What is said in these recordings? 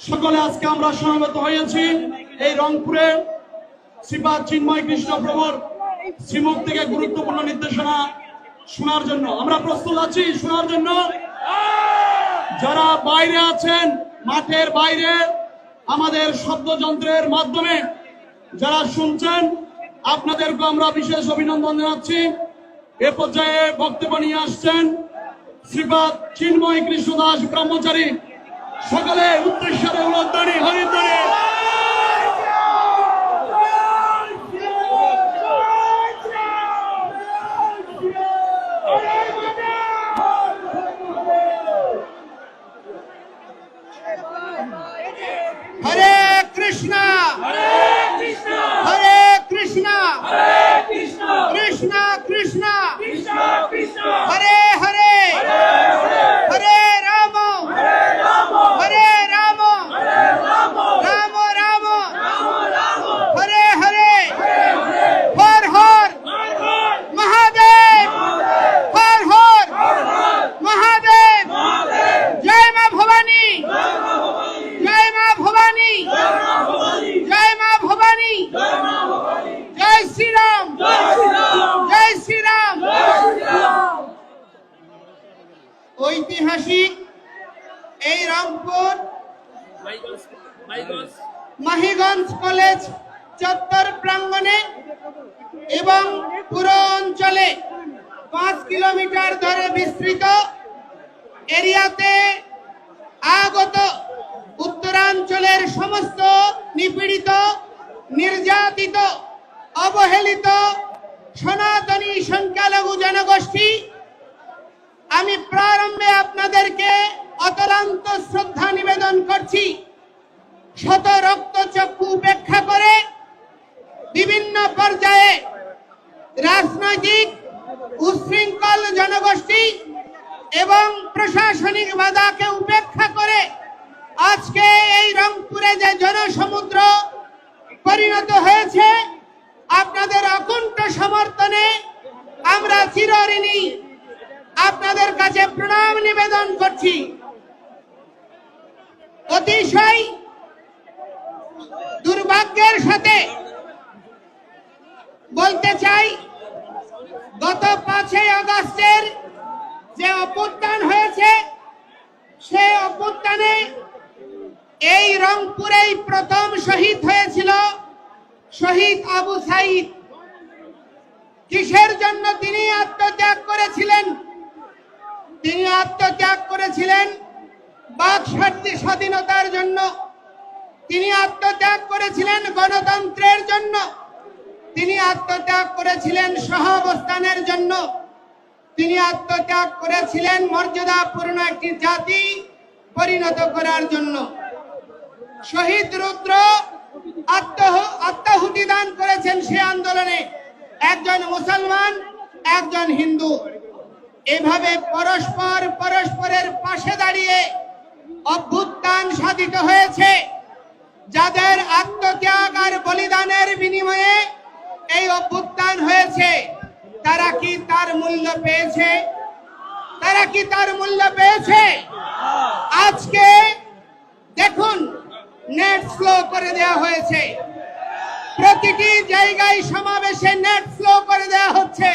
সকলে আজকে আমরা সমবেত হয়েছি এই রংপুরে শ্রীপাদ চিন্ময় কৃষ্ণ প্রভুর শ্রীমুখ থেকে গুরুত্বপূর্ণ নির্দেশনা শোনার জন্য। আমরা প্রস্তুত আছি শোনার জন্য। যারা বাইরে আছেন, মাঠের বাইরে আমাদের শব্দযন্ত্রের মাধ্যমে যারা শুনছেন, আপনাদেরকে আমরা বিশেষ অভিনন্দন জানাচ্ছি। এ পর্যায়ে বক্তব্য নিয়ে আসছেন শ্রীপাদ চিন্ময় কৃষ্ণ দাস ব্রহ্মচারী। সকলে উদ্দেশ্যে উলধ্বনি হরিধ্বনি। হরে কৃষ্ণ হরে কৃষ্ণ হরে কৃষ্ণ হরে কৃষ্ণ কৃষ্ণ কৃষ্ণ কৃষ্ণ কৃষ্ণ হরে হরে হরে রাম হরে রাম রাম রাম হরে হরে হর হর মহাদেব হর হর মহাদেব। জয় মা ভবানী, জয় মা ভবানী, জয় মা ভবানী, জয় শ্রীরাম, জয় শ্রীরাম। ঐতিহাসিক এই রংপুর মাহিগঞ্জ কলেজ চত্বর প্রাঙ্গণে এবং পুরো অঞ্চলে 5 কিলোমিটার ধরে বিস্তৃত এরিয়াতে আগত উত্তরাঞ্চলের সমস্ত নিপীড়িত, নির্যাতিত, অবহেলিত সনাতনী সংখ্যালঘু জনগোষ্ঠী, আমি প্রারম্ভে আপনাদেরকে অতলান্ত শ্রদ্ধা নিবেদন করছি। শত রক্তচক্ষু উপেক্ষা করে বিভিন্ন পর্যায়ে রাজনৈতিক উচ্ছৃঙ্খল জনগোষ্ঠী এবং প্রশাসনিক বাধাকে উপেক্ষা করে আজকে এই রংপুরে যে জনসমুদ্র পরিণত হয়েছে, আপনাদের অকুণ্ঠ সমর্থনে আমরা চিরঋণী। আপনাদের কাছে প্রণাম নিবেদন করছি। অতিশয় দুর্ভাগ্যের সাথে বলতে চাই, গত 5ই আগস্টের যে অভ্যুত্থান হয়েছে, সেই অভ্যুত্থানে এই রংপুরেই প্রথম শহীদ হয়েছিল শহীদ আবু সাইদ। কিসের জন্য তিনি আত্মত্যাগ করেছিলেন? তিনি আত্মত্যাগ করেছিলেন বাক স্বাধীনতার জন্য, তিনি আত্মত্যাগ করেছিলেন গণতন্ত্রের জন্য, তিনি আত্মত্যাগ করেছিলেন সহাবস্থানের জন্য, তিনি আত্মত্যাগ করেছিলেন মর্যাদাপূর্ণ একটি জাতি পরিণত করার জন্য। শহীদ রুদ্র আত্মাহুতি দান করেছেন সে আন্দোলনে, একজন মুসলমান, একজন হিন্দু। এভাবে পরস্পরের পাশে দাঁড়িয়ে অভ্যুত্থান সাধিত হয়েছে। যাদের আত্মত্যাগ আর বলিদানের বিনিময়ে এই অভ্যুত্থান হয়েছে, তারা কি তার মূল্য পেয়েছে? তারা কি তার মূল্য পেয়েছে? আজকে দেখুন, নেট স্লো করে দেওয়া হয়েছে, প্রতিটি জায়গায় সমাবেশে নেট স্লো করে দেওয়া হচ্ছে।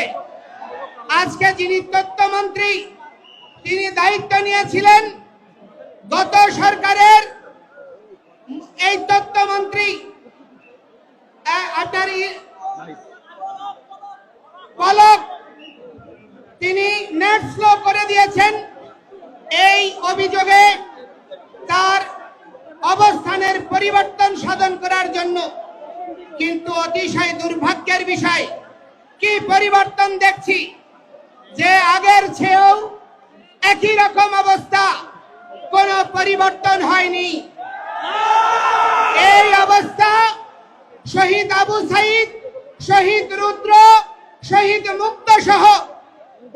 আজকে যিনি তথ্যমন্ত্রী, তিনি দায়িত্ব নিয়েছিলেন গত সরকারের, এই তথ্যমন্ত্রী আপনার পলক, তিনি নেট স্লো করে দিয়েছেন এই অভিযোগে তার অবস্থানের পরিবর্তন সাধন করার জন্য। কিন্তু অতিশয় দুর্ভাগ্যের বিষয়, কি পরিবর্তন দেখছি যে আগের চেয়েও একই রকম অবস্থা, কোনো পরিবর্তন হয়নি। এই অবস্থা শহীদ আবু সাইদ, শহীদ রুদ্র, শহীদ মুক্ত সহ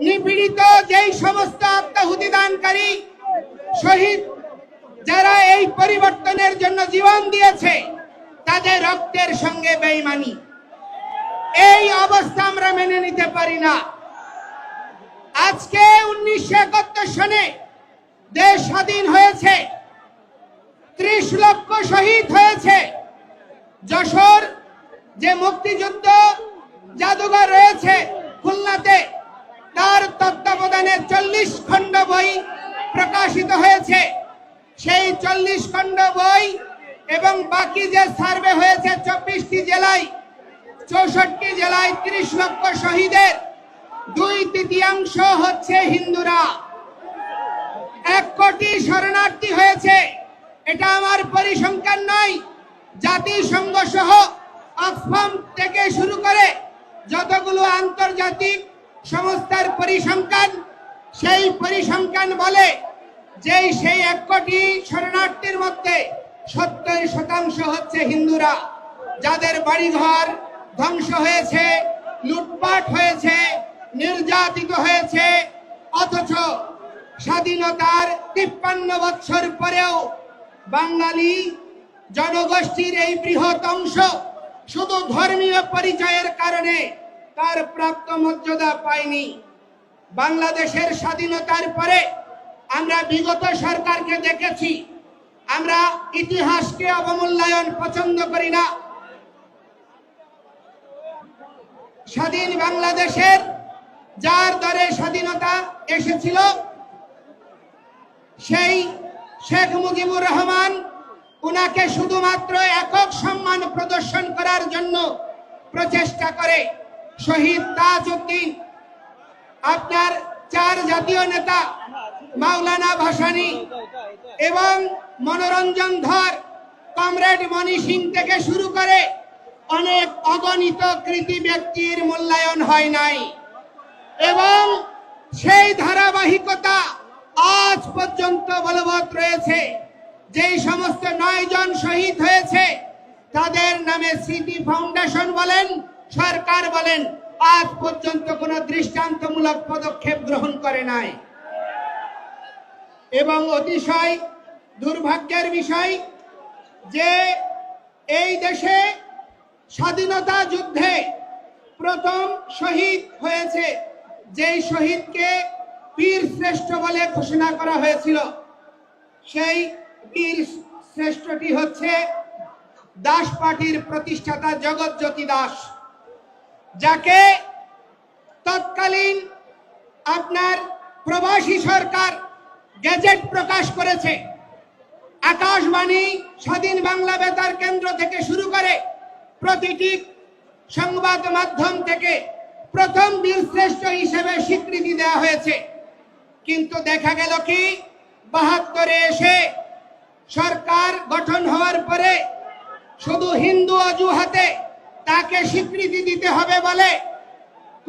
নিপীড়িত যেই সমস্ত আত্মাহুতি দানকারী শহীদ, যারা এই পরিবর্তনের জন্য জীবন দিয়েছে, তাদের রক্তের সঙ্গে বেঈমানি। এই অবস্থা আমরা মেনে নিতে পারি না। আজকে 1971 সনে দেশ স্বাধীন হয়েছে। 30 লক্ষ শহীদ হয়েছে। যশোর যে মুক্তিযুদ্ধ জাদুঘর রয়েছে খুলনাতে, তার তত্ত্বাবধানে 40 খণ্ড বই প্রকাশিত হয়েছে। সেই 40 খণ্ড বই এবং বাকি যে সার্ভে হয়েছে 24টি জেলায়, 64 জেলায় 30 লক্ষ শহীদের 2/3 হচ্ছে হিন্দুরা। 1 কোটি শরণার্থী হয়েছে। এটা আমার পরিসংখ্যান নয়, জাতিসংঘ সহ অক্সফাম থেকে শুরু করে যতগুলো আন্তর্জাতিক সংস্থার পরিসংখ্যান, সেই পরিসংখ্যান বলে যে সেই 1 কোটি শরণার্থীর মধ্যে 70% হচ্ছে হিন্দুরা, যাদের বাড়িঘর ধ্বংস হয়েছে, লুটপাট হয়েছে, নির্যাতিত হয়েছে। অথচ স্বাধীনতার 53 বছর পরেও বাঙালি জনগোষ্ঠীর এই বৃহৎ অংশ শুধু ধর্মীয় পরিচয়ের কারণে তার প্রাপ্ত মর্যাদা পায়নি। বাংলাদেশের স্বাধীনতার পরে আমরা বিগত সরকারকে দেখেছি, আমরা ইতিহাসকে অবমূল্যায়ন পছন্দ করি না। স্বাধীন বাংলাদেশের যার দরে স্বাধীনতা এসেছিল, সেই শেখ মুজিবুর রহমান, উনাকে শুধুমাত্র একক সম্মান প্রদর্শন করার জন্য প্রচেষ্টা করে শহীদ তাজউদ্দিন, আপনার 4 জাতীয় নেতা মাওলানা ভাসানী এবং মনোরঞ্জন ধর, কমরেড মনি সিং থেকে শুরু করে অনেক অগণিত কৃতি ব্যক্তির মূল্যায়ন হয় নাই। এবং সেই ধারাবাহিকতা আজ পর্যন্ত বলবৎ রয়েছে। যেই সমস্ত 9 জন শহীদ হয়েছে, তাদের নামে স্মৃতি ফাউন্ডেশন বলেন, সরকার বলেন, আজ পর্যন্ত কোনো দৃষ্টান্তমূলক পদক্ষেপ গ্রহণ করে নাই। এবং অতিশয় দুর্ভাগ্যের বিষয় যে এই দেশে স্বাধীনতা যুদ্ধে প্রথম শহীদ হয়েছে, যেই শহীদকে বীর শ্রেষ্ঠ বলে ঘোষণা করা হয়েছিল, সেই বীর শ্রেষ্ঠটি হচ্ছে দাস পার্টির প্রতিষ্ঠাতা জগৎজ্যোতি দাস, যাকে তৎকালীন আপনার প্রবাসী সরকার গেজেট প্রকাশ করেছে। আকাশবাণী, স্বাধীন বাংলা বেতার কেন্দ্র থেকে শুরু করে প্রতিটি সংবাদ মাধ্যম থেকে প্রথম বীর শ্রেষ্ঠ হিসেবে স্বীকৃতি দেওয়া হয়েছে। কিন্তু দেখা গেল কি, 72-এ এসে সরকার গঠন হওয়ার পরে শুধু হিন্দু অজুহাতে তাকে স্বীকৃতি দিতে হবে বলে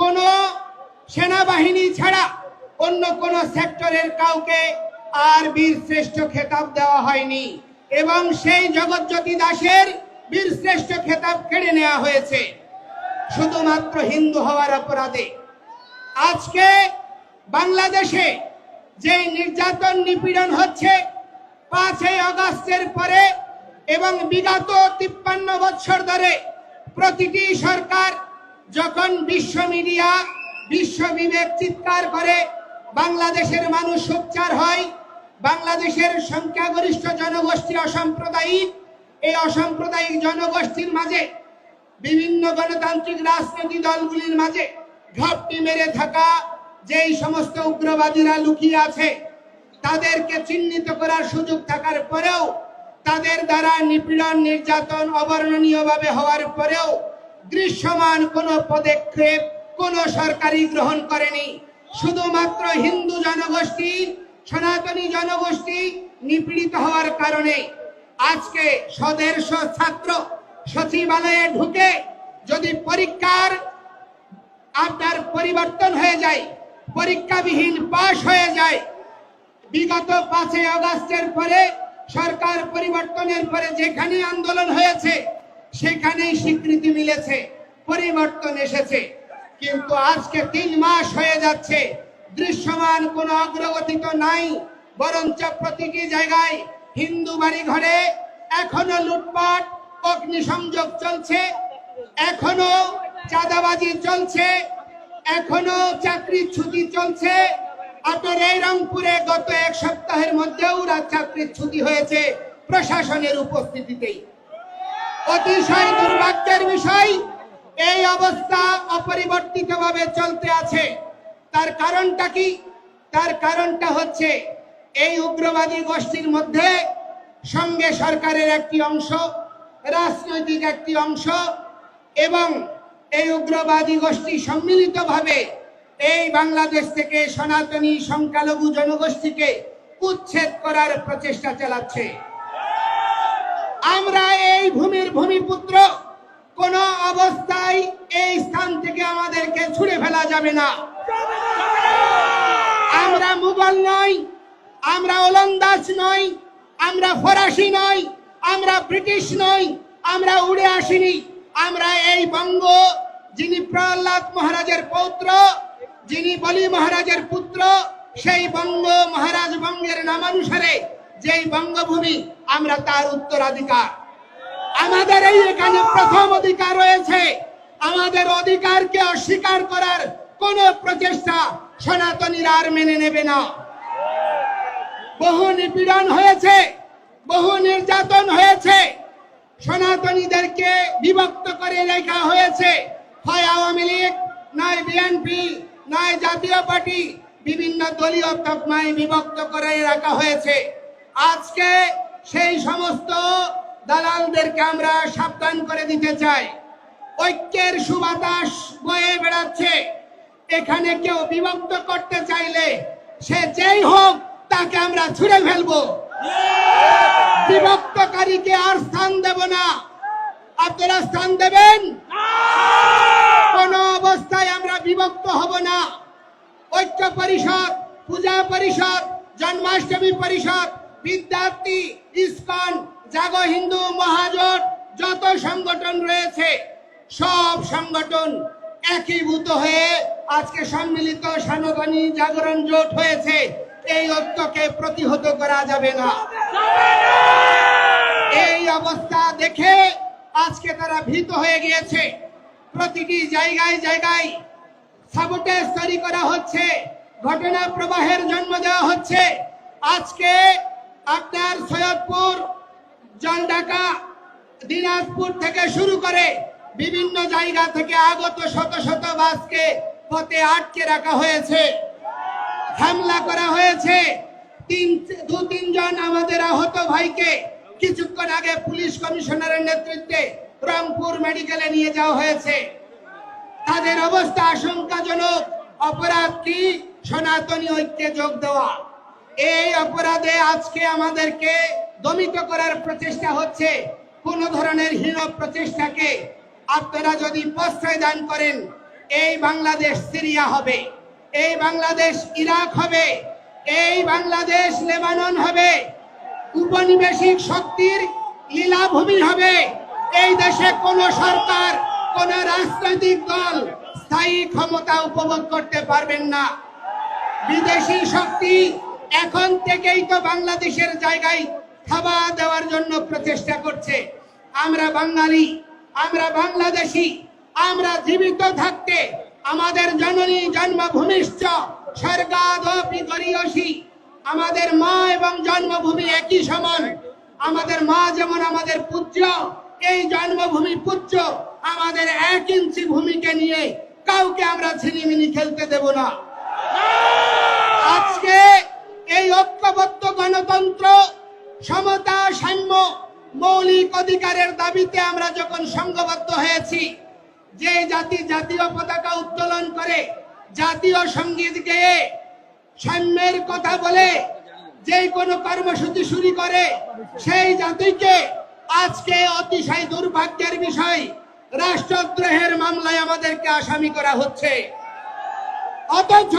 কোনো সেনাবাহিনী ছাড়া অন্য কোন সেক্টরের কাউকে আর বীর শ্রেষ্ঠ খেতাব দেওয়া হয়নি। এবং সেই জগৎজ্যোতি দাসের বীর শ্রেষ্ঠ খেতাব কেড়ে নেওয়া হয়েছে শুধুমাত্র হিন্দু হওয়ার অপরাধে। আজকে বাংলাদেশে যে নির্যাতন নিপীড়ন হচ্ছে 5ই আগস্টের পরে এবং বিগত 53 বছর ধরে প্রতিটি সরকার যখন বিশ্ব মিডিয়া, বিশ্ব বিবেক চিৎকার করে বাংলাদেশের মানুষ সোচ্চার হয়, বাংলাদেশের সংখ্যাগরিষ্ঠ জনগোষ্ঠী অসাম্প্রদায়িক, এই অসাম্প্রদায়িক জনগোষ্ঠীর মাঝে বিভিন্ন গণতান্ত্রিক রাজনৈতিক দলগুলির মাঝে ঘাপটি মেরে থাকা যেই সমস্ত উগ্রবাদীরা লুকিয়ে আছে, তাদেরকে চিহ্নিত করার সুযোগ থাকার পরেও তাদের দ্বারা নিপীড়ন, নির্যাতন অবর্ণনীয়ভাবে হওয়ার পরেও দৃশ্যমান কোনো পদক্ষেপ কোনো সরকারই গ্রহণ করেনি। শুধুমাত্র হিন্দু জনগোষ্ঠী, সনাতনী জনগোষ্ঠী নিপীড়িত হওয়ার কারণে আজকে 150 ছাত্র সচিবালয়ে ঢুকে যদি পরীক্ষার আপনার পরিবর্তন হয়ে যায়, পরীক্ষাবিহীন পাশ হয়ে যায়, বিগত 5ই আগস্টের পরে সরকার পরিবর্তনের পরে যেখানে আন্দোলন হয়েছে সেখানেই স্বীকৃতি মিলেছে, পরিবর্তন এসেছে। কিন্তু আজকে 3 মাস হয়ে যাচ্ছে, দৃশ্যমান কোনো অগ্রগতি তো নাই, বরঞ্চ প্রতিটি জায়গায় হিন্দু বাড়ি ঘরে এখনো লুটপাট, অগ্নিসংযোগ চলছে, এখনো চাঁদাবাজি চলছে, এখনো চাকরির ছুটি চলছে। আপনার এই রংপুরে গত 1 সপ্তাহের মধ্যেও চাকরির ছুটি হয়েছে প্রশাসনের উপস্থিতিতেই। অতিশয় দুর্ভাগ্যের বিষয়, এই অবস্থা অপরিবর্তিতভাবে চলতে আছে। তার কারণটা কি? তার কারণটা হচ্ছে এই উগ্রবাদী গোষ্ঠীর মধ্যে সঙ্গে সরকারের একটি অংশ, রাজনৈতিক একটি অংশ এবং এই উগ্রবাদী গোষ্ঠী সম্মিলিতভাবে এই বাংলাদেশ থেকে সনাতনী সংখ্যালঘু জনগোষ্ঠীকে উচ্ছেদ করার প্রচেষ্টা চালাচ্ছে। আমরা এই ভূমির ভূমিপুত্র, কোন অবস্থায় এই স্থান থেকে আমাদেরকে ছুড়ে ফেলা যাবে না। আমরা মুঘল নই, আমরা ওলন্দাজ নই, আমরা ফরাসি নই, আমরা ব্রিটিশ নই, আমরা উড়ে আসিনি। আমরা এই বঙ্গ, যিনি প্রহ্লাদ মহারাজের পৌত্র, যিনি বলি মহারাজের পুত্র, সেই বঙ্গ মহারাজ বঙ্গের নামানুসারে যেই বঙ্গভূমি, আমরা তার উত্তরাধিকার। আমাদের এই এখানে প্রথম অধিকার রয়েছে। আমাদের অধিকারকে অস্বীকার করার কোন প্রচেষ্টা সনাতনীরা আর মেনে নেবে না। বহু নিপীড়ন হয়েছে, বহু নির্যাতন হয়েছে, সনাতনীদেরকে বিভক্ত করে রেখা হয়েছে। হয় আওয়ামী লীগ, নয় বিএনপি, নয় জাতীয় পার্টি, বিভিন্ন দলীয় তকমায় বিভক্ত করে রাখা হয়েছে। আজকে সেই সমস্ত দালালদেরকে আমরা সাবধান করে দিতে চাই। ঐক্যের সুবাতাস বয়ে বেড়াচ্ছে। এখানে কেউ বিভক্ত করতে চাইলে সে যেই হোক, তাকে আমরা ছুঁড়ে ফেলবো। বিভক্তকারীকে আর স্থান দেব না। আপনারা স্থান দেবেন? কোন অবস্থায় আমরা বিভক্ত হব না। ঐক্য পরিষদ, পূজা পরিষদ, জন্মাষ্টমী পরিষদ, বিদ্যার্থী, ইসকন, জাগো হিন্দু মহাজোট, যত সংগঠন রয়েছে সব সংগঠন একীভূত হয়ে আজকে সম্মিলিত সনাতনী জাগরণ জোট হয়েছে। এই ঐক্যকে প্রতিহত করা যাবে না। এই অবস্থা দেখে আজকে তারা ভীত হয়ে গিয়েছে। প্রতিটি জায়গায় জায়গায় সাবোটেজ তৈরি করা হচ্ছে, ঘটনা প্রবাহের জন্ম দেওয়া হচ্ছে। আজকে আপনার সৈয়দপুর, জলঢাকা, দিনাজপুর থেকে শুরু করে বিভিন্ন জায়গা থেকে আগত শত শত বাসকে পথে আটকে রাখা হয়েছে, হামলা করা হয়েছে। দু তিনজন আমাদের আহত ভাইকে কিছুক্ষণ আগে পুলিশ কমিশনারের নেতৃত্বে রংপুর মেডিকেলে নিয়ে যাওয়া হয়েছে। তাদের অবস্থা আশঙ্কাজনক। অপরাধ কি? সনাতনী ঐক্যে যোগ দেওয়া। এই অপরাধে আজকে আমাদেরকে দমিত করার প্রচেষ্টা হচ্ছে। কোন ধরনের হীন প্রচেষ্টাকে আপনারা যদি প্রশ্রয় দান করেন, এই বাংলাদেশ সিরিয়া হবে, এই বাংলাদেশ ইরাক হবে, এই বাংলাদেশ লেবানন হবে, উপনিবেশিক শক্তির লীলাভূমি হবে। এই দেশে কোন সরকার, কোন রাজনৈতিক দল স্থায়ী ক্ষমতা উপভোগ করতে পারবেন না। বিদেশি শক্তি এখন থেকেই তো বাংলাদেশের জায়গায় থাবা দেওয়ার জন্য প্রচেষ্টা করছে। আমরা বাঙালি, আমরা বাংলাদেশি, আমরা জীবিত থাকতে আমাদের জননী জন্মভূমিশ্চ স্বর্গাদপি গরীয়সী। আমাদের মা এবং জন্মভূমি একই সমান। আমাদের মা যেমন আমাদের পূজ্য, এই জন্মভূমি পূজ্য। আমাদের 1 ইঞ্চি ভূমিকে নিয়ে কাউকে আমরা ছিনিমিনি খেলতে দেব না। আজকে এই ঐক্যবদ্ধ গণতন্ত্র, সমতা, সাম্য, মৌলিক অধিকারের দাবিতে আমরা যখন সংঘবদ্ধ হয়েছি, যে জাতি জাতীয় পতাকা উত্তোলন করে, জাতীয় সঙ্গীত গেয়ে, সাম্যের কথা বলে যে কোনো কর্মসূচি শুরু করে, সেই জাতিকে আজকে অতিশয় দুর্ভাগ্যের বিষয় রাষ্ট্রদ্রোহের মামলায় আমাদেরকে আসামি করা হচ্ছে। অথচ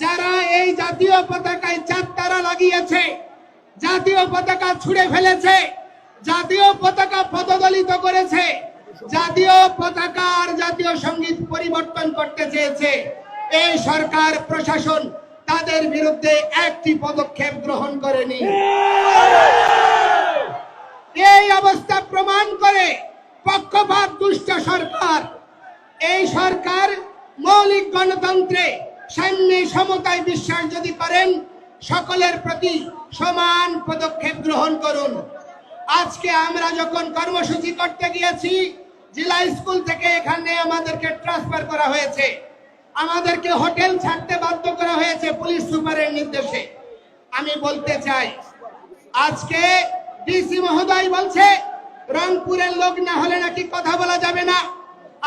যারা এই জাতীয় পতাকায় 4 তারা লাগিয়েছে, জাতীয় পতাকা ছুঁড়ে ফেলেছে, জাতীয় পতাকা পদদলিত করেছে, জাতীয় পতাকা আর জাতীয় সঙ্গীত পরিবর্তন করতে চেয়েছে, এই সরকার প্রশাসন তাদের বিরুদ্ধে একটি পদক্ষেপ গ্রহণ করেনি। এই অবস্থা প্রমাণ করে পক্ষপাত দুষ্ট সরকার। এই সরকার মৌলিক গণতন্ত্রে, সাম্যে, সমতায় বিশ্বাস যদি করেন, সকলের প্রতি সমান পদক্ষেপ গ্রহণ করুন। আজকে আমরা যখন কর্মসূচি করতে গিয়েছি, জেলা স্কুল থেকে এখানে আমাদেরকে ট্রান্সফার করা হয়েছে, আমাদেরকে হোটেল ছাড়তে বাধ্য করা হয়েছে পুলিশ সুপারের নির্দেশে। আমি বলতে চাই, আজকে ডিসি মহোদয় বলছে রংপুরের লোক না হলে নাকি কথা বলা যাবে না।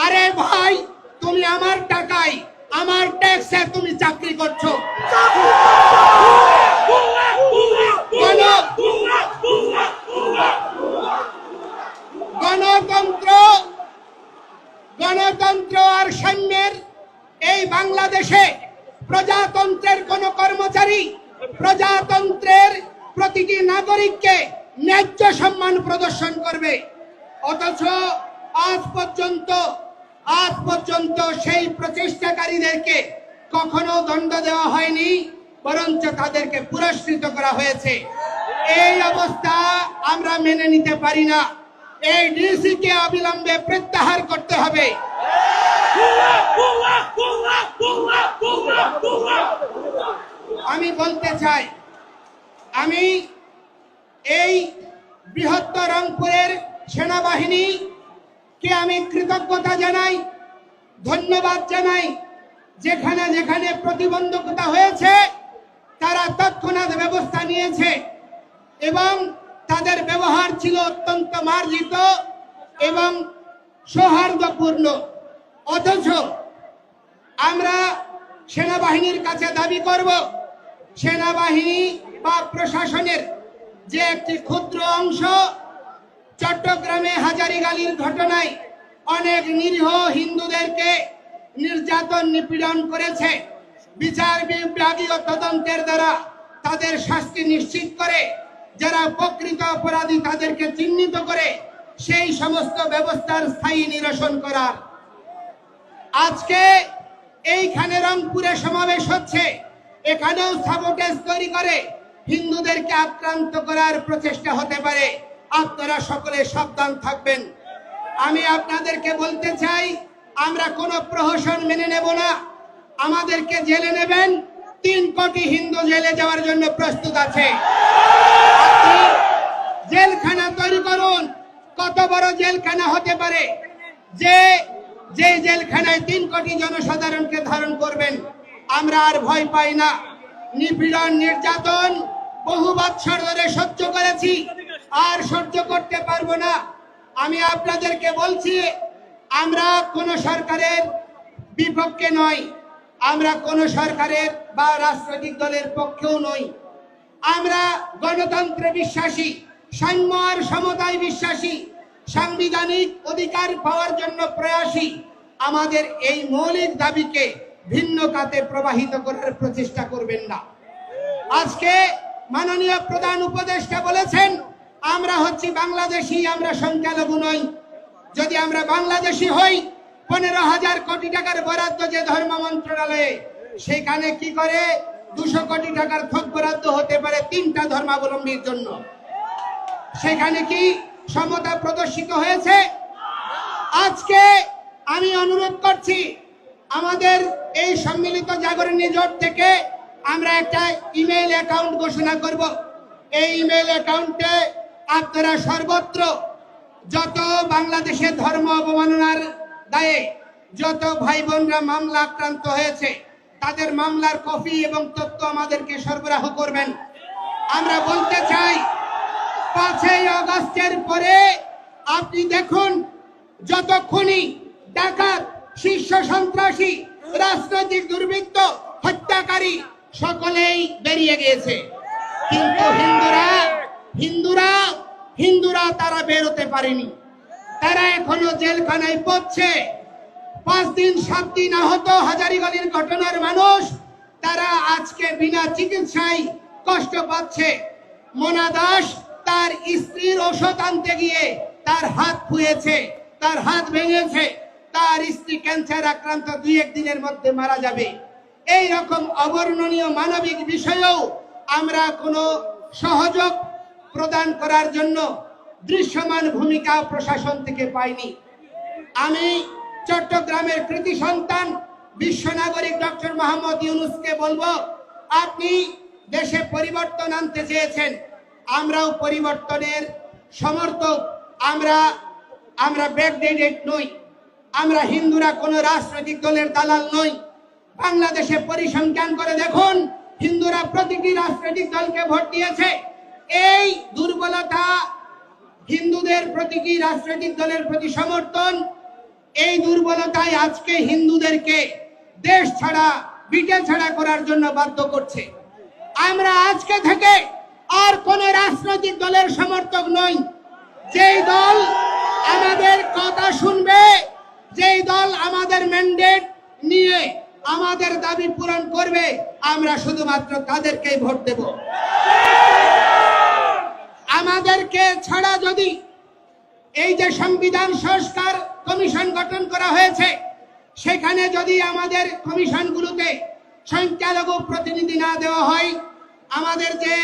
আরে ভাই, তুমি আমার টাকায়, আমার ট্যাক্সে তুমি চাকরি করছো। গণতন্ত্র আর সাম্যের এই বাংলাদেশে প্রজাতন্ত্রের কোন কর্মচারী প্রজাতন্ত্রের প্রতিটি নাগরিককে ন্যায্য সম্মান প্রদর্শন করবে, অথচ আজ পর্যন্ত সেই প্রচেষ্টাকারীদেরকে কখনো দণ্ড দেওয়া হয়নি, বরঞ্চ তাদেরকে পুরস্কৃত করা হয়েছে। এই অবস্থা আমরা মেনে নিতে পারি না। এই ডিসি কে অবিলম্বে প্রত্যাহার করতে হবে। আমি বলতে চাই, আমি এই বৃহত্তর রংপুরের সেনাবাহিনী কে আমি কৃতজ্ঞতা জানাই, ধন্যবাদ জানাই। যেখানে যেখানে প্রতিবন্ধকতা হয়েছে তারা তৎক্ষণাৎ ব্যবস্থা নিয়েছে এবং তাদের ব্যবহার ছিল অত্যন্ত মার্জিত এবং সৌহার্দ্যপূর্ণ। অথচ আমরা সেনাবাহিনীর কাছে দাবি করব, সেনাবাহিনী বা প্রশাসনের যে একটি ক্ষুদ্র অংশ চট্টগ্রামে হাজারীগালির ঘটনায় অনেক নিরীহ হিন্দুদেরকে নির্যাতন নিপীড়ন করেছে, বিচার বিভাগীয় তদন্তের দ্বারা তাদের শাস্তি নিশ্চিত করে, যারা প্রকৃত অপরাধী তাদেরকে চিহ্নিত করে সেই সমস্ত ব্যবস্থার স্থায়ী নিরসন করার। আজকে এইখানে রংপুরে সমাবেশ হচ্ছে, এখানেও সাবোটেজ তৈরি করে হিন্দুদেরকে আক্রান্ত করার প্রচেষ্টা হতে পারে। আপনারা সকলে সাবধান থাকবেন। আমি আপনাদেরকে বলতে চাই, আমরা কোনো প্রহসন মেনে নেব না। আমাদেরকে জেলে নেবেন, 3 কোটি হিন্দু জেলে যাওয়ার জন্য প্রস্তুত আছে। আপনি জেলখানা তৈরি করুন। কত বড় জেলখানা হতে পারে যে জেলখানায় 3 কোটি জনসাধারণকে ধারণ করবেন? আমরা আর ভয় পাই না। নিপীড়ন নির্যাতন বহু বছর ধরে সহ্য করেছি, আর সহ্য করতে পারবো না। আমি আপনাদেরকে বলছি, আমরা কোন সরকারের বিপক্ষে নই, আমরা কোন সরকারের বা রাজনৈতিক দলের পক্ষেও নই। আমরা গণতন্ত্রে বিশ্বাসী, সাম্য আর সমতায় বিশ্বাসী, সাংবিধানিক অধিকার পাওয়ার জন্য প্রয়াসী। আমাদের এই মৌলিক দাবিকে ভিন্ন খাতে প্রবাহিত করার প্রচেষ্টা করবেন না। আজকে মাননীয় প্রধান উপদেষ্টা বলেছেন, আমরা হচ্ছি বাংলাদেশি, আমরা সংখ্যালঘু নই। যদি আমরা বাংলাদেশি হই, 15,000 কোটি টাকার বরাদ্দ যে ধর্ম মন্ত্রণালয়ে, সেখানে কি করে 200 কোটি টাকার থোক বরাদ্দ হতে পারে 3টা ধর্মাবলম্বীর জন্য? সেখানে কি সমতা প্রদর্শিত হয়েছে? আজকে আমি অনুরোধ করছি, আমাদের এই সম্মিলিত জাগরণী জোট থেকে আমরা একটা ইমেইল অ্যাকাউন্ট ঘোষণা করব। এই ইমেইল অ্যাকাউন্টে আপনারা সর্বত্র যত বাংলাদেশের ধর্ম অবমাননার দায়ে যত ভাই বোনরা মামলা আক্রান্ত হয়েছে, তাদের মামলার কপি এবং তথ্য আমাদেরকে সরবরাহ করবেন। আমরা বলতে চাই, 5ই আগস্টের পরে আপনি দেখুন, যত খুনি, ডাকাত, শীর্ষ সন্ত্রাসী, রাজনৈতিক দুর্বৃত্ত, হত্যাকারী সকলেই বেরিয়ে গিয়েছে, কিন্তু হিন্দুরা তারা বেরোতে পারেনি। তারা এখনো জেলখানায় পড়ছে। 5 দিন 7 দিন আহত হাজারীগালির ঘটনার মানুষ, তারা আজকে বিনা চিকিৎসায় কষ্ট পাচ্ছে। মোনা দাস তার স্ত্রীর ওষুধ আনতে গিয়ে তার হাত ফুয়েছে, তার হাত ভেঙেছে, তার স্ত্রী ক্যান্সার আক্রান্ত 2-1 দিনের মধ্যে মারা যাবে। এই রকম অবর্ণনীয় মানবিক বিষয়েও আমরা কোনো সহযোগ প্রদান করার জন্য দৃশ্যমান ভূমিকা প্রশাসন থেকে পাইনি। আমি চট্টগ্রামের কৃতি সন্তান বিশ্ব নাগরিক ডক্টর মোহাম্মদ ইউনূসকে বলবো, আপনি দেশে পরিবর্তন আনতে চেয়েছেন, আমরাও পরিবর্তনের সমর্থক, আমরা আমরা ব্যাকডেটেড নই। আমরা হিন্দুরা কোনো রাজনৈতিক দলের দালাল নই। বাংলাদেশে পরিসংখ্যান করে দেখুন, হিন্দুরা প্রতিটি রাজনৈতিক দলকে ভোট দিয়েছে। এই দুর্বলতা, হিন্দুদের প্রতিটি রাজনৈতিক দলের প্রতি সমর্থন, এই দুর্বলতাই আজকে হিন্দুদেরকে দেশ ছাড়া, বিটে ছাড়া করার জন্য বাধ্য করছে। আমরা আজকে থেকে আর কোন রাজনৈতিক দলের সমর্থক নই। যেই দল আমাদের কথা শুনবে, যেই দল আমাদের ম্যান্ডেট নিয়ে আমাদের দাবি পূরণ করবে, আমরা শুধুমাত্র তাদেরকেই ভোট দেব। আমাদেরকে ছাড়া যদি এই যে সংবিধান সংস্কার কমিশন গঠন করা হয়েছে, সেখানে যদি আমাদের কমিশনগুলোতে সংখ্যালঘু প্রতিনিধি না দেওয়া হয়, আমাদের যে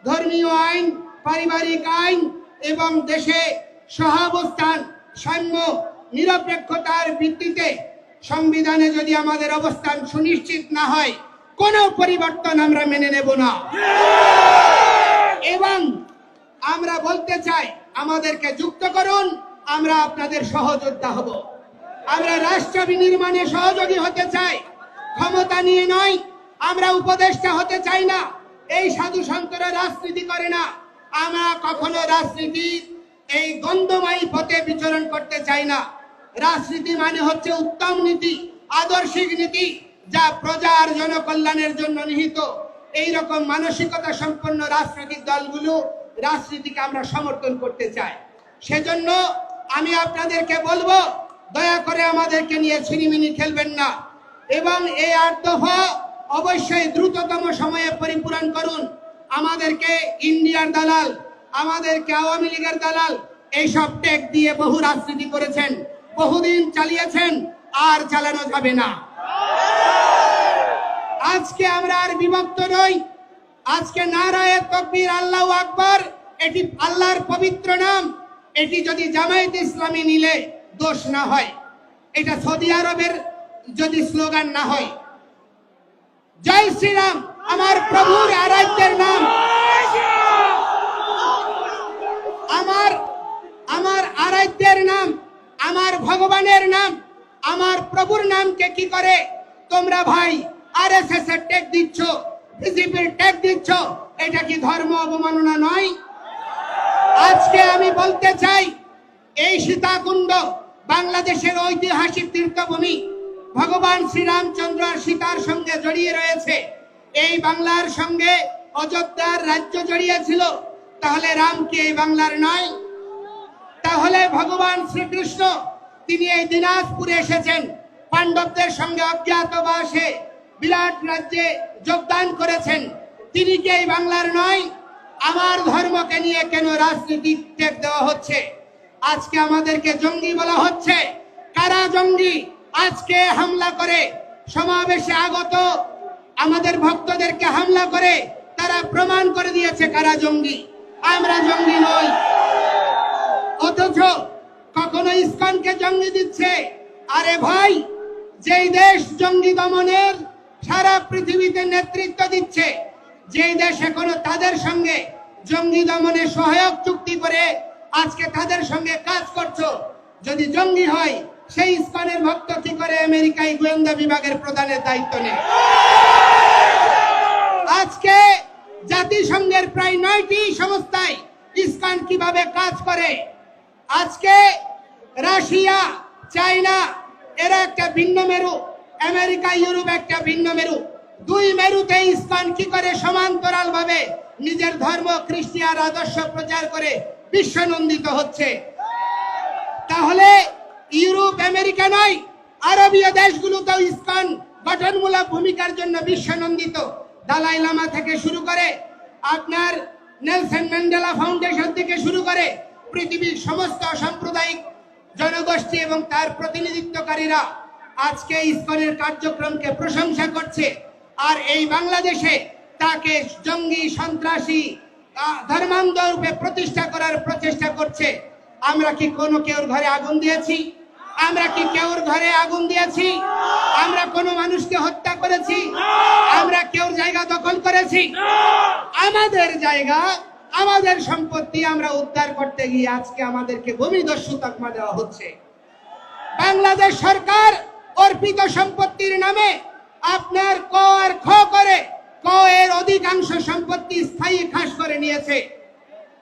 ধর্মীয় আইন, পারিবারিক আইন এবং দেশে সহাবস্থান, সাম্য, নিরপেক্ষতার ভিত্তিতে সংবিধানে যদি আমাদের অবস্থান সুনিশ্চিত না হয়, কোনো পরিবর্তন আমরা মেনে নেব না। এবং আমরা বলতে চাই, আমাদেরকে যুক্ত করুন, আমরা আপনাদের সহযোদ্ধা হব। আমরা রাষ্ট্র বিনির্মাণে সহযোগী হতে চাই, ক্ষমতা নিয়ে নয়। আমরা উপদেষ্টা হতে চাই না। এই সাধু সন্তরা রাজনীতি করে না। আমরা কখনো রাজনীতি এই গন্ধময়ী পথে বিচরণ করতে চাই না। রাজনীতি মানে হচ্ছে উত্তম নীতি, আদর্শিক নীতি, যা প্রজা আর জনকল্যাণের জন্য নিহিত। এই রকম মানসিকতা সম্পন্ন রাজনৈতিক দলগুলো রাজনীতিকে আমরা সমর্থন করতে চাই। সেজন্য আমি আপনাদেরকে বলবো, দয়া করে আমাদেরকে নিয়ে ছিনিমিনি খেলবেন না এবং এই 8 দফা অবশ্যই দ্রুততম সময়ে পরিপূরণ করুন। আমাদেরকে ইন্ডিয়ার দালাল, আমাদেরকে আওয়ামী লীগের দালাল এইসব ট্যাগ দিয়ে বহু রাজনীতি করেছেন, বহুদিন চালিয়েছেন, আর চালানো যাবে না। আজকে আমরা আর বিভক্ত নই। আজকে নারায়ে তাকবীর, আল্লাহু আকবার, এটি আল্লাহর পবিত্র নাম। এটি যদি জামায়াত ইসলামী নিলে দোষ না হয়, এটা সৌদি আরবের যদি স্লোগান না হয়। জয় শ্রীরাম আমার প্রভুর আরাধ্যের নাম, আমার আরাধ্যের নাম, আমার ভগবানের নাম, আমার প্রভুর নামকে কি করে তোমরা ভাই আরএসএস এর ট্যাগ দিচ্ছ, বিজেপির ট্যাগ দিচ্ছ? এটা কি ধর্ম অবমাননা নয়? আজকে আমি বলতে চাই, এই সীতাকুণ্ড বাংলাদেশের ঐতিহাসিক তীর্থভূমি, ভগবান শ্রীরামচন্দ্র আর সীতার সঙ্গে জড়িয়ে রয়েছে। এই বাংলার সঙ্গে অযোধ্যার রাজ্য জড়িয়ে ছিল। তাহলে রাম কি এই বাংলার নয়? তাহলে ভগবান শ্রীকৃষ্ণ তিনি এই দিনাজপুরে এসেছেন, পাণ্ডবদের সঙ্গে অজ্ঞাতবাসে বিরাট রাজ্যে যোগদান করেছেন। তিনি কি এই বাংলার নয়? আমার ধর্মকে নিয়ে কেন রাজনীতিক ট্যাগ দেওয়া হচ্ছে? আজকে আমাদেরকে জঙ্গি বলা হচ্ছে। কারা জঙ্গি? আজকে হামলা করে সমাবেশে আগত আমাদের ভক্তদেরকে হামলা করে তারা প্রমাণ করে দিয়েছে কারা জঙ্গি। আমরা জঙ্গি নই। অথচ কখনো ইসকনকে জঙ্গি দিচ্ছে। আরে ভাই, যেই দেশ জঙ্গি দমনের সারা পৃথিবীতে নেতৃত্ব দিচ্ছে, যেই দেশ এখনো তাদের সঙ্গে জঙ্গি দমনে সহায়ক চুক্তি করে আজকে তাদের সঙ্গে কাজ করছো, যদি জঙ্গি হয়, সেই ইসকনের ভক্ত কি করে আমেরিকায় গোয়েন্দা বিভাগের প্রধানের দায়িত্ব নেয়? আজকে জাতিসংঘের প্রায় 9টি সংস্থায় ইসকন কিভাবে কাজ করে? আজকে রাশিয়া, চায়না এরা একটা ভিন্ন মেরু, আমেরিকা, ইউরোপ একটা ভিন্ন মেরু। দুই মেরুতে ইসকন কি করে সমান্তরাল ভাবে নিজের ধর্ম, খ্রিস্টান আদর্শ প্রচার করে বিশ্বনন্দিত হচ্ছে? তাহলে ইউরোপ, আমেরিকা নয়, আরবীয় দেশগুলোতেও ইসকন গঠনমূলক ভূমিকার জন্য বিশ্বনন্দিত। দালাই লামা থেকে শুরু করে আপনার নেলসন ম্যান্ডেলা ফাউন্ডেশন থেকে শুরু করে পৃথিবীর সমস্ত সাম্প্রদায়িক জনগোষ্ঠী এবং তার প্রতিনিধিত্বকারীরা আজকে ইসকনের কার্যক্রমকে প্রশংসা করছে। আর এই বাংলাদেশে তাকে জঙ্গি, সন্ত্রাসী, ধর্মান্ধ রূপে প্রতিষ্ঠা করার প্রচেষ্টা করছে। আমরা কি কোনো কেউর ঘরে আগুন দিয়েছি? আমরা কি কেউর ঘরে আগুন দিয়েছি? আমরা কোনো মানুষকে হত্যা করেছি? আমরা কেউর জায়গা দখল করেছি? আমাদের জায়গা, আমাদের সম্পত্তি আমরা উদ্ধার করতে গিয়ে আজকে আমাদেরকে ভূমিদস্যু তকমা দেওয়া হচ্ছে। বাংলাদেশ সরকার অর্পিত সম্পত্তির নামে আপনার ক আর খ করে ক এর অধিকাংশ সম্পত্তি স্থায়ী খাস করে নিয়েছে।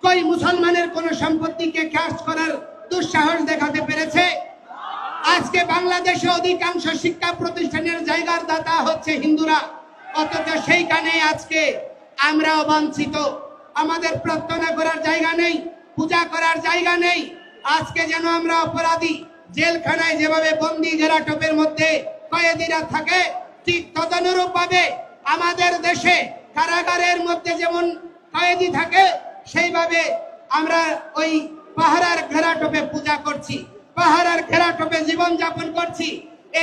কই মুসলমানের কোন সম্পত্তিকে খাস করার দুঃসাহস দেখাতে পেরেছে? আজকে বাংলাদেশে অধিকাংশ শিক্ষা প্রতিষ্ঠানের জায়গার দাতা হচ্ছে হিন্দুরা, অথচ সেইখানে আজকে আমরা বঞ্চিত। আমাদের প্রার্থনা করার জায়গা নেই, পূজা করার জায়গা নেই। আজকে যেন আমরা অপরাধী, জেলখানায় যেভাবে বন্দি ঘেরাটোপের মধ্যে কয়েদিরা থাকে, ঠিক তদনুরূপ ভাবে আমাদের দেশে কারাগারের মধ্যে যেমন কয়েদি থাকে, সেইভাবে আমরা ওই পাহারার ঘেরাটোপে পূজা করছি, পাহারার ঘেরাটোপে জীবন যাপন করছি।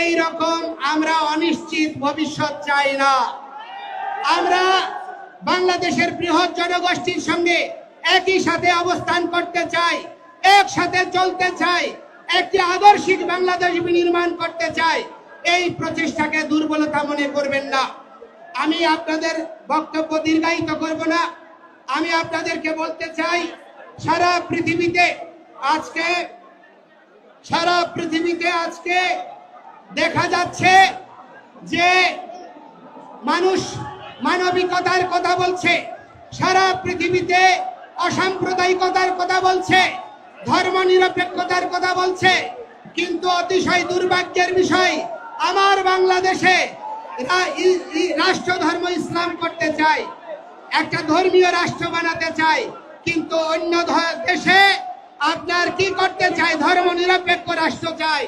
এই রকম আমরা অনিশ্চিত ভবিষ্যৎ চাই না। আমরা বাংলাদেশের বৃহৎ জনগোষ্ঠীর সঙ্গে একই সাথে অবস্থান করতে চাই, একসাথে চলতে চাই, একটি আদর্শিক বাংলাদেশ বিনির্মাণ করতে চাই। এই প্রচেষ্টাকে দুর্বলতা মনে করবেন না। আমি আপনাদের বক্তব্য দীর্ঘায়িত করব না। আমি আপনাদেরকে বলতে চাই, সারা পৃথিবীতে আজকে দেখা যাচ্ছে যে মানুষ মানবিকতার কথা বলছে, সারা পৃথিবীতে অসাম্প্রদায়িকতার কথা বলছে, ধর্মনিরপেক্ষতার কথা বলছে, কিন্তু অতিশয় দুর্ভাগ্যের বিষয় আমার বাংলাদেশে রাষ্ট্র ধর্ম ইসলাম করতে চায়, একটা ধর্মীয় রাষ্ট্র বানাতে চায়, কিন্তু অন্য দেশে আপনার কি করতে চায়? ধর্ম নিরপেক্ষ রাষ্ট্র চায়।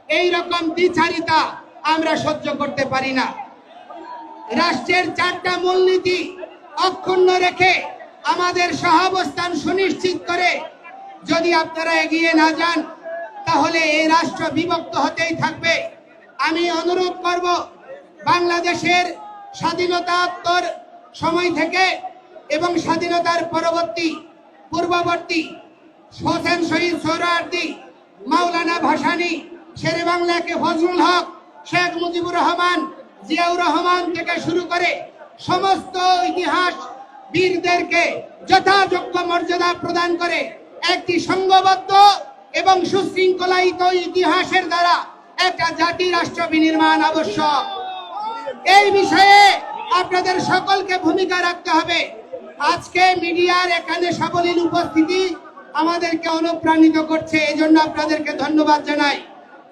এই রকম দ্বিচারিতা আমরা সহ্য করতে পারি না। রাষ্ট্রের 4টা মূলনীতি অক্ষুণ্ণ রেখে আমাদের সহাবস্থান সুনিশ্চিত করে যদি আপনারা এগিয়ে না যান, তাহলে এই রাষ্ট্র বিভক্ত হতেই থাকবে। আমি অনুরোধ করব, বাংলাদেশের স্বাধীনতাত্তর সময় থেকে এবং স্বাধীনতার পূর্ববর্তী হোসেন শহীদ সোহরাওয়ার্দী, মাওলানা ভাসানী, শেরে বাংলাকে ফজলুল হক, শেখ মুজিবুর রহমান, জিয়াউর রহমান থেকে শুরু করে সমস্ত ইতিহাস বীরদেরকে যথাযোগ্য মর্যাদা প্রদান করে একটি সংঘবদ্ধ এবং সুশৃঙ্খলায়িত ইতিহাসের দ্বারা একটা জাতি রাষ্ট্র বিনির্মাণ আবশ্যক। এই বিষয়ে আপনাদের সকলকে ভূমিকা রাখতে হবে। আজকে মিডিয়ার এখানে সাবলীল উপস্থিতি আমাদেরকে অনুপ্রাণিত করছে, এজন্য আপনাদেরকে ধন্যবাদ জানাই।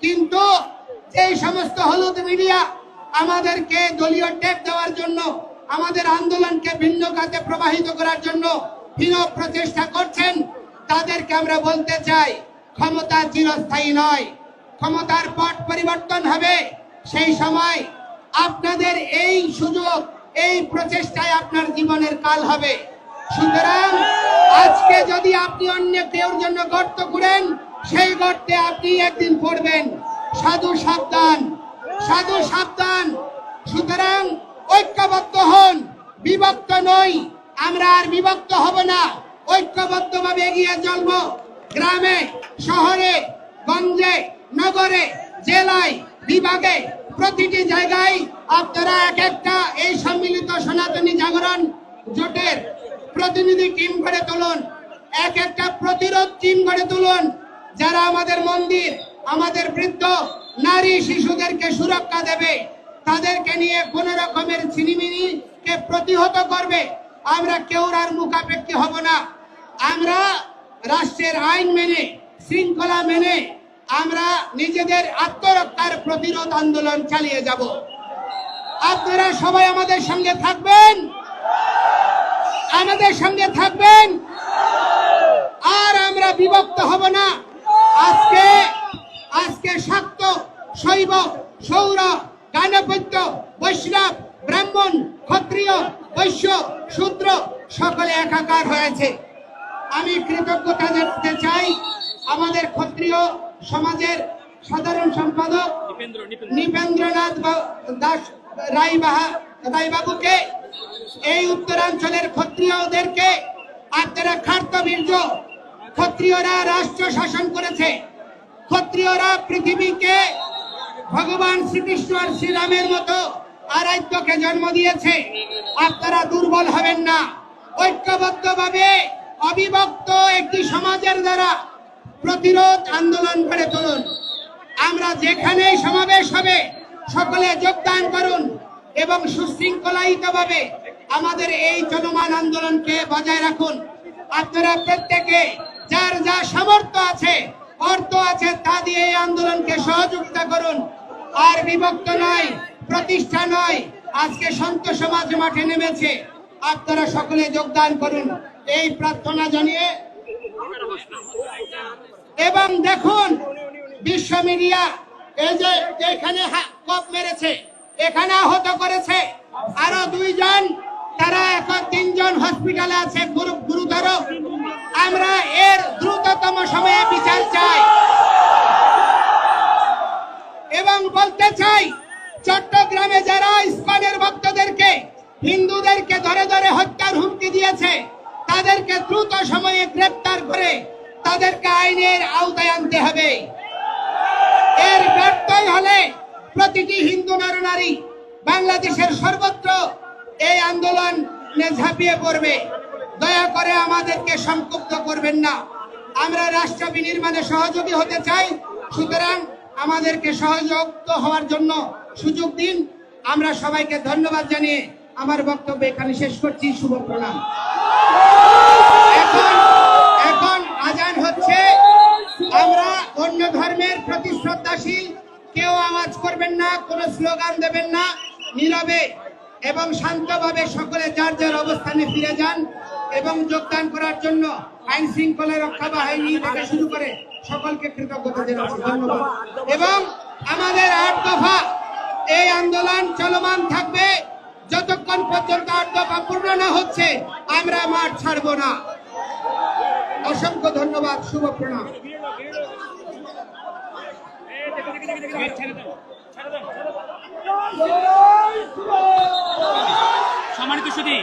কিন্তু এই সমস্ত হলুদ মিডিয়া আমাদেরকে দলীয় ট্যাগ দেওয়ার জন্য, আমাদের আন্দোলনকে ভিন্ন খাতে প্রবাহিত করার জন্য হীন প্রচেষ্টা করছেন, তাদেরকে আমরা বলতে চাই, ক্ষমতা চিরস্থায়ী নয়, ক্ষমতার পট পরিবর্তন হবে। সেই সময় আপনাদের এই সুযোগ, এই প্রচেষ্টায় আপনার জীবনের কাল হবে। সুতরাং আজকে যদি আপনি অন্য কেউর জন্য গর্ত করেন, সেই গর্তে আপনি একদিন পড়বেন। সাধু সাবধান, সাধু সাবধান। সুতরাং ঐক্যবদ্ধ হন, বিভক্ত নই। আমরা আর বিভক্ত হব না, ঐক্যবদ্ধভাবে এগিয়ে চলব। গ্রামে, শহরে, গঞ্জে, নগরে, জেলায়, বিভাগে, প্রতিটি জায়গায় আপনারা এক একটা এই সম্মিলিত সনাতনী জাগরণ জোটের প্রতিনিধি টিম গড়ে তুলুন, এক একটা প্রতিরোধ টিম গড়ে তুলুন, যারা আমাদের মন্দির, আমাদের বৃদ্ধ, নারী, শিশুদেরকে সুরক্ষা দেবে, তাদেরকে নিয়ে কোন রকমের ছিনিমিনিকে প্রতিহত করবে। আমরা কেউর আর মুখাপেক্ষী হব না। আমরা রাষ্ট্রের আইন মেনে, শৃঙ্খলা মেনে আমরা নিজেদের আত্মরক্ষার প্রতিরোধ আন্দোলন চালিয়ে যাব। আপনারা সবাই আমাদের সঙ্গে থাকবেন, আমাদের সঙ্গে থাকবেন, আর আমরা বিভক্ত হব না। আজকে শাক্ত, শৈব, সৌর, গাণপত্য, বৈষ্ণব, ব্রাহ্মণ, ক্ষত্রিয়, বৈশ্য, শূদ্র সকলে একাকার হয়েছে। আমি কৃতজ্ঞতা জানাতে চাই আমাদের ক্ষত্রিয় সমাজের সাধারণ সম্পাদক নৃপেন্দ্রনাথ দাস রায়বাবুকে, এই উত্তরাঞ্চলের ক্ষত্রিয়দেরকে। আপনারা খার্তবীর্য, ক্ষত্রিয়রা রাষ্ট্র শাসন করেছে, ক্ষত্রিয়রা পৃথিবীকে ভগবান শ্রীকৃষ্ণ আর শ্রীরামের মতো আরাধ্যকে জন্ম দিয়েছে। আপনারা দুর্বল হবেন না, ঐক্যবদ্ধভাবে অবিভক্ত একটি সমাজের দ্বারা প্রতিরোধ আন্দোলন গড়ে তুলুন। আমরা যেখানেই সমাবেশ হবে সকলে যোগদান করুন এবং সুশৃঙ্খলায়িতভাবে আমাদের এই চলমান আন্দোলনকে বজায় রাখুন। আপনারা প্রত্যেকে যার যা সামর্থ্য আছে, অর্থ আছে, তা দিয়ে এই আন্দোলনকে সহযোগিতা করুন। আর বিভক্ত নয়, প্রতিষ্ঠা নয়, আজকে সন্ত সমাজ মাঠে নেমেছে, আপনারা সকলে যোগদান করুন এই প্রার্থনা জানিয়ে। এবং দেখুন বিশ্ব মিডিয়া এই যে এখানে কপ মেরেছে, এখানে আহত করেছে আরো 2 জন, তারা এখন 3 জন হসপিটালে আছে গুরুতর। আমরা এর দ্রুততম সময়ে বিচার চাই এবং বলতে চাই চট্টগ্রামে যারা ইসকনের ভক্তদেরকে, হিন্দুদেরকে ধরে ধরে হত্যার হুমকি দিয়েছে তাদেরকে দ্রুত সময়ে গ্রেফতার করে তাদেরকে আইনের আওতায় আনতে হবে। এর ব্যর্থই হলে প্রতিটি হিন্দু নরনারী বাংলাদেশের সর্বত্র এই আন্দোলনে ঝাঁপিয়ে পড়বে। দয়া করে আমাদেরকে সংক্ষুব্ধ করবেন না। আমরা রাষ্ট্র বিনির্মাণে সহযোগী হতে চাই, সুতরাং আমাদেরকে সহযোগিত হওয়ার জন্য সুযোগ দিন। আমরা সবাইকে ধন্যবাদ জানিয়ে আমার বক্তব্য এখানে শেষ করছি। শুভ প্রণাম। এখন আজান হচ্ছে। আমরা অন্য ধর্মের প্রতি শ্রদ্ধাশীল, কেউ আওয়াজ করবেন না, কোনো স্লোগান দেবেন না, নীরবে এবং শান্তভাবে সকলে যার যার অবস্থানে ফিরে যান। এবং যোগদান করার জন্য আইন শৃঙ্খলা রক্ষা বাহিনী থেকে শুরু করে সকলকে কৃতজ্ঞতা জানাচ্ছি, ধন্যবাদ। এবং আমাদের 8 দফা এই আন্দোলন চলমান থাকবে যতক্ষণ পর্যন্ত 8 দফা পূর্ণ না হচ্ছে, আমরা মাঠ ছাড়ব না। অসংখ্য ধন্যবাদ, শুভ প্রণাম। সম্মানিত সুধী,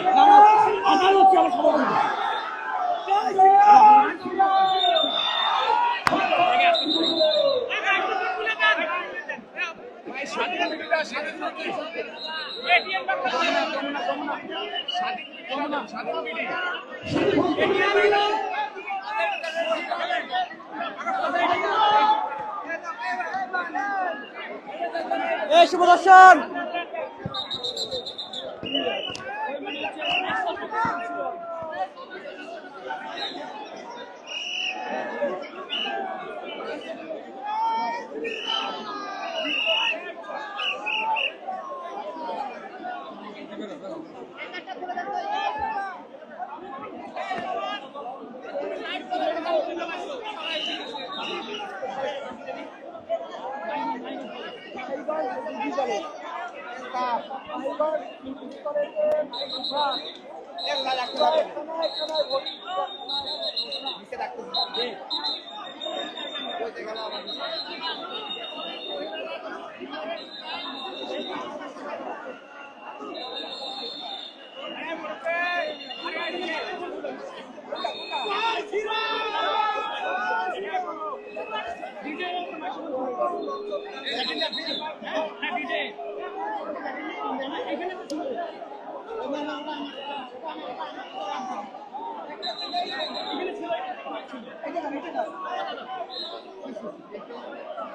শুভ দর্শন।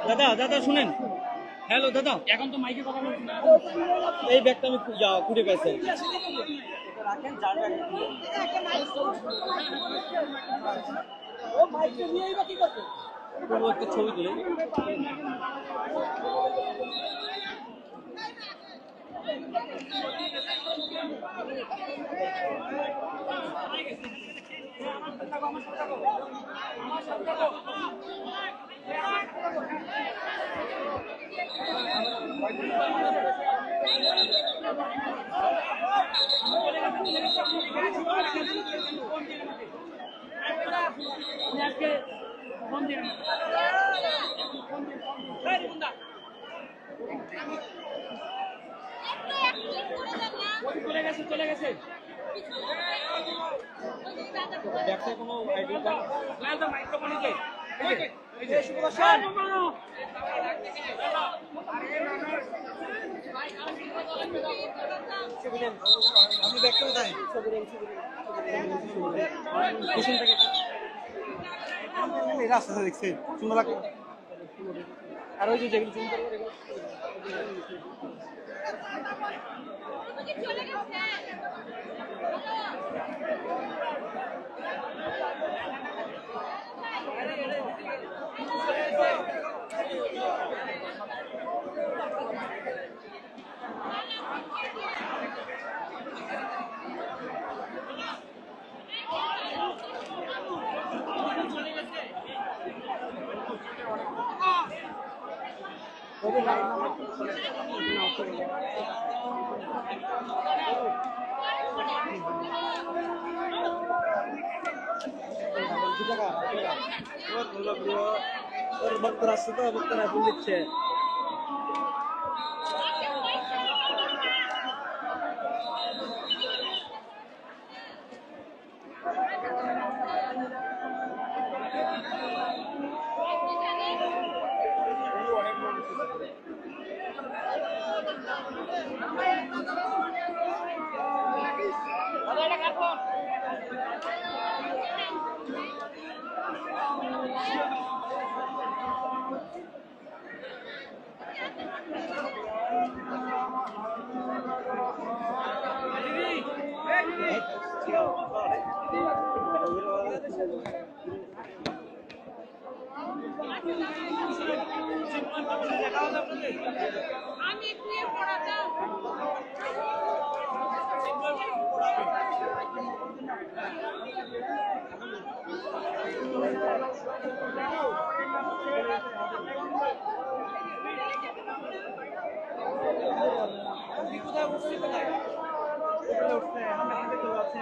দাদা দাদা শুনেন, হ্যালো দাদা, এখন তো মাইকে কথা বলছি না, এই ব্যাগটা আমি খুঁজে পেয়েছি। একটা ছবি তুলে চলে গেছে। ব্যবসায় কোনো আইডিয়া আপনি ব্যাগটা কোথায় পিছন থেকে এই রাস্তাটা দেখছেন সুন্দর লাগে আর ওই যে যেগুলো জুম করবো চলে গেছে ওর ভক্তর আসছে তো ভক্তরা ফুল দিচ্ছে আমি একটু পড়াতাম কোথায় উঠছে কোথায় উঠছে আমরা কিন্তু চলে যাচ্ছি